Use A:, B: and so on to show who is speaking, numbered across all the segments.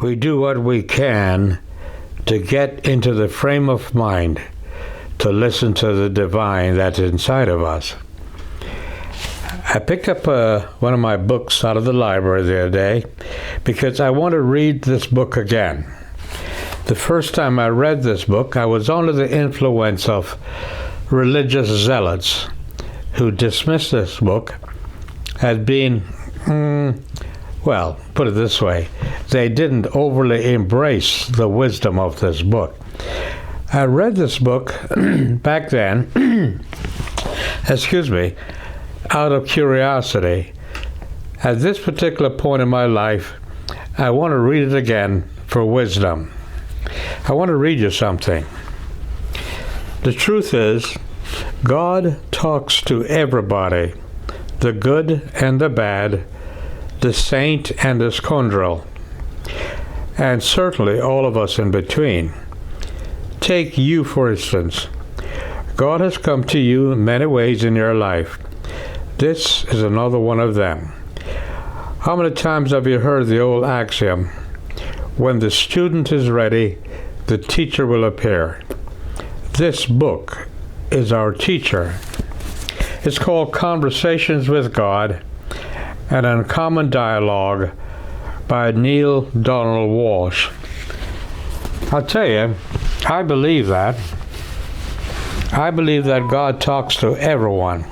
A: we do what we can to get into the frame of mind to listen to the divine that's inside of us. I picked up one of my books out of the library the other day because I want to read this book again. The first time I read this book, I was under the influence of religious zealots who dismissed this book as being, well, put it this way, they didn't overly embrace the wisdom of this book. I read this book back then, out of curiosity. At this particular point in my life, I want to read it again for wisdom. I want to read you something. The truth is, God talks to everybody, the good and the bad, the saint and the scoundrel, and certainly all of us in between. Take you, for instance. God has come to you in many ways in your life. This is another one of them. How many times have you heard the old axiom, when the student is ready, the teacher will appear? This book is our teacher. It's called Conversations with God, an Uncommon Dialogue by Neale Donald Walsch. I'll tell you, I believe that. I believe that God talks to everyone.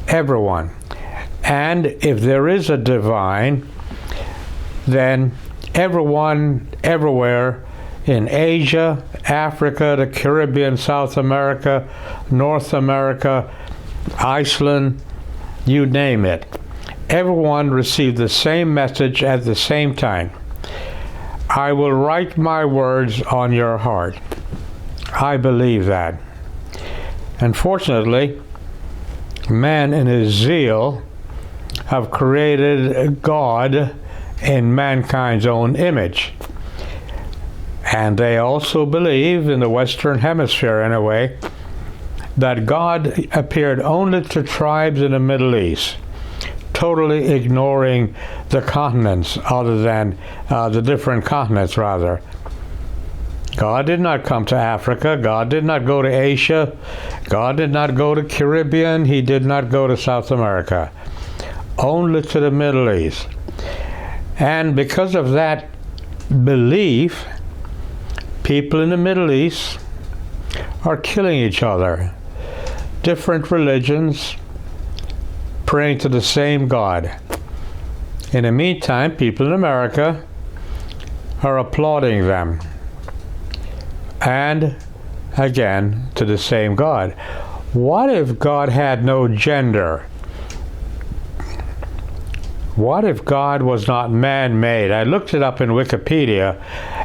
A: Everyone. And if there is a divine, then everyone, everywhere, in Asia, Africa, the Caribbean, South America, North America, Iceland, you name it, everyone received the same message at the same time. I will write my words on your heart. I believe that. Unfortunately, man in his zeal have created God in mankind's own image. And they also believe, in the Western Hemisphere anyway, that God appeared only to tribes in the Middle East, totally ignoring the continents, other than the different continents, rather. God did not come to Africa. God did not go to Asia. God did not go to Caribbean. He did not go to South America. Only to the Middle East. And because of that belief, people in the Middle East are killing each other. Different religions praying to the same God. In the meantime, people in America are applauding them. And again, to the same God. What if God had no gender? What if God was not man-made? I looked it up in Wikipedia,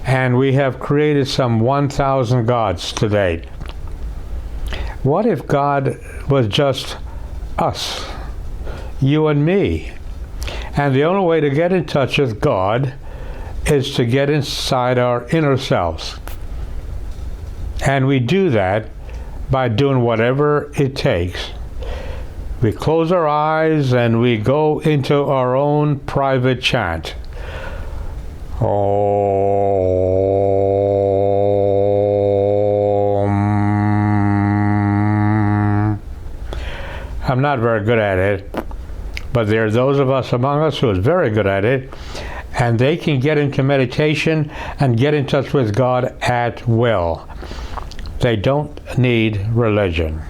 A: and we have created some 1,000 gods to date. What if God was just us, you and me? And the only way to get in touch with God is to get inside our inner selves. And we do that by doing whatever it takes. We close our eyes and we go into our own private chant. I'm not very good at it, but there are those of us among us who are very good at it, and they can get into meditation and get in touch with God at will. They don't need religion.